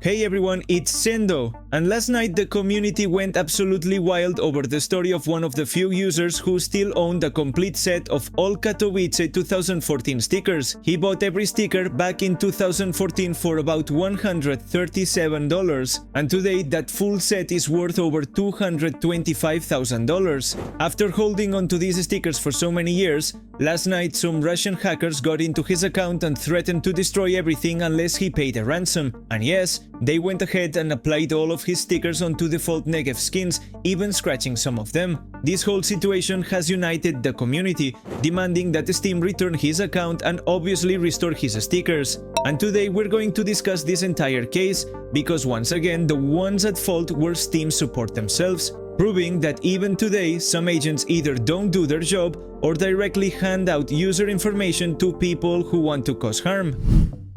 Hey everyone, it's Sendoh, and last night the community went absolutely wild over the story of one of the few users who still owned a complete set of all Katowice 2014 stickers. He bought every sticker back in 2014 for about $137, and today that full set is worth over $225,000. After holding onto these stickers for so many years, last night some Russian hackers got into his account and threatened to destroy everything unless he paid a ransom. And yes, they went ahead and applied all of his stickers onto default Negev skins, even scratching some of them. This whole situation has united the community, demanding that Steam return his account and obviously restore his stickers. And today we're going to discuss this entire case, because once again the ones at fault were Steam support themselves, proving that even today some agents either don't do their job or directly hand out user information to people who want to cause harm.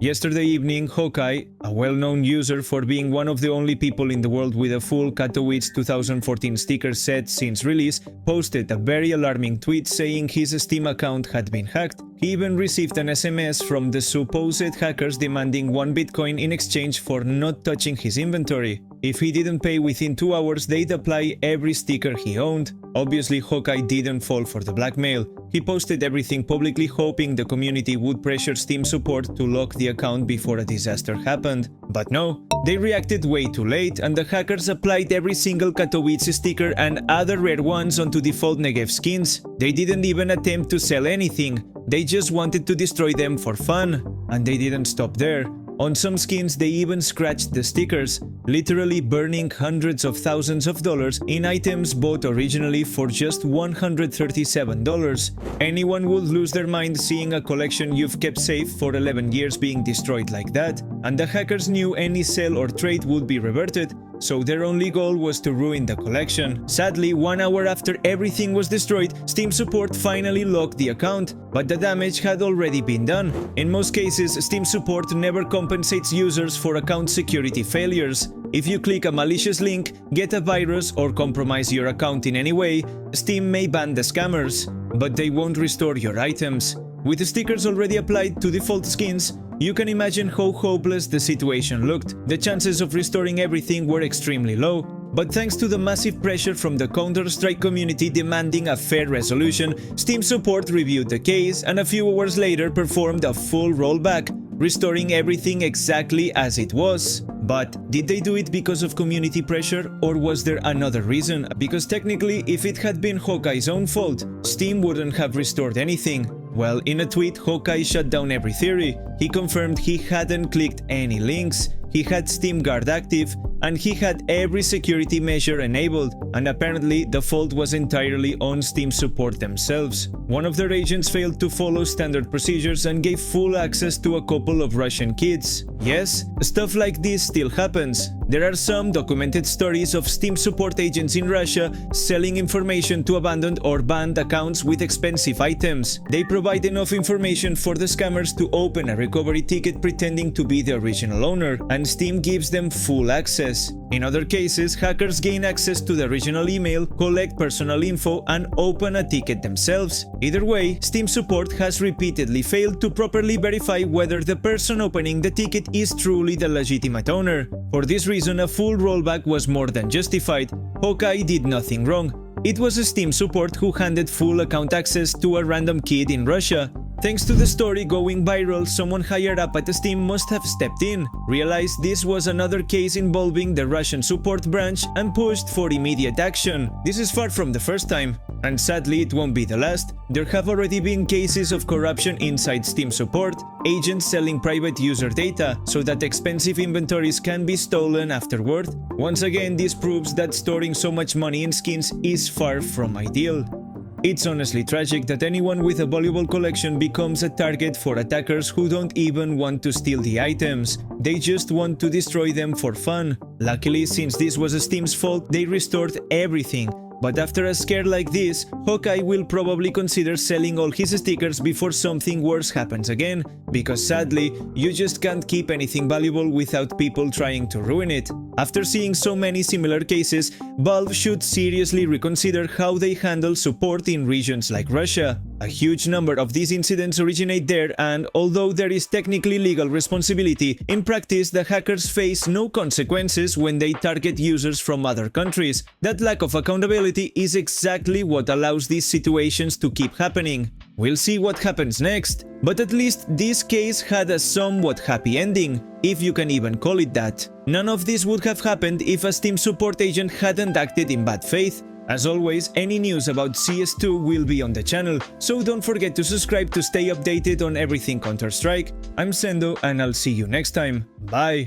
Yesterday evening, Hawkeye, a well-known user for being one of the only people in the world with a full Katowice 2014 sticker set since release, posted a very alarming tweet saying his Steam account had been hacked. He even received an SMS from the supposed hackers demanding 1 Bitcoin in exchange for not touching his inventory. If he didn't pay within 2 hours, they'd apply every sticker he owned. Obviously, Hawkeye didn't fall for the blackmail. He posted everything publicly, hoping the community would pressure Steam support to lock the account before a disaster happened. But no, they reacted way too late, and the hackers applied every single Katowice sticker and other rare ones onto default Negev skins. They didn't even attempt to sell anything. They just wanted to destroy them for fun. And they didn't stop there. On some skins they even scratched the stickers, literally burning hundreds of thousands of dollars in items bought originally for just $137. Anyone would lose their mind seeing a collection you've kept safe for 11 years being destroyed like that, and the hackers knew any sale or trade would be reverted, so their only goal was to ruin the collection. Sadly, 1 hour after everything was destroyed, Steam support finally locked the account, but the damage had already been done. In most cases, Steam support never compensates users for account security failures. If you click a malicious link, get a virus, or compromise your account in any way, Steam may ban the scammers, but they won't restore your items. With the stickers already applied to default skins, you can imagine how hopeless the situation looked. The chances of restoring everything were extremely low. But thanks to the massive pressure from the Counter-Strike community demanding a fair resolution, Steam support reviewed the case and a few hours later performed a full rollback, restoring everything exactly as it was. But did they do it because of community pressure, or was there another reason? Because technically, if it had been Hawkeye's own fault, Steam wouldn't have restored anything. Well, in a tweet, Hawkeye shut down every theory. He confirmed he hadn't clicked any links, he had Steam Guard active, and he had every security measure enabled, and apparently the fault was entirely on Steam support themselves. One of their agents failed to follow standard procedures and gave full access to a couple of Russian kids. Yes, stuff like this still happens. There are some documented stories of Steam support agents in Russia selling information to abandoned or banned accounts with expensive items. They provide enough information for the scammers to open a recovery ticket pretending to be the original owner, and Steam gives them full access. In other cases, hackers gain access to the original email, collect personal info, and open a ticket themselves. Either way, Steam support has repeatedly failed to properly verify whether the person opening the ticket is truly the legitimate owner. For this reason, a full rollback was more than justified. Hawkeye did nothing wrong. It was Steam support who handed full account access to a random kid in Russia. Thanks to the story going viral, someone higher up at Steam must have stepped in, realized this was another case involving the Russian support branch, and pushed for immediate action. This is far from the first time, and sadly it won't be the last. There have already been cases of corruption inside Steam support, agents selling private user data so that expensive inventories can be stolen afterward. Once again, this proves that storing so much money in skins is far from ideal. It's honestly tragic that anyone with a valuable collection becomes a target for attackers who don't even want to steal the items. They just want to destroy them for fun. Luckily, since this was Steam's fault, they restored everything. But after a scare like this, Hawkeye will probably consider selling all his stickers before something worse happens again, because sadly, you just can't keep anything valuable without people trying to ruin it. After seeing so many similar cases, Valve should seriously reconsider how they handle support in regions like Russia. A huge number of these incidents originate there, and although there is technically legal responsibility, in practice the hackers face no consequences when they target users from other countries. That lack of accountability is exactly what allows these situations to keep happening. We'll see what happens next, but at least this case had a somewhat happy ending, if you can even call it that. None of this would have happened if a Steam support agent hadn't acted in bad faith. As always, any news about CS2 will be on the channel, so don't forget to subscribe to stay updated on everything Counter-Strike. I'm Sendoh and I'll see you next time. Bye!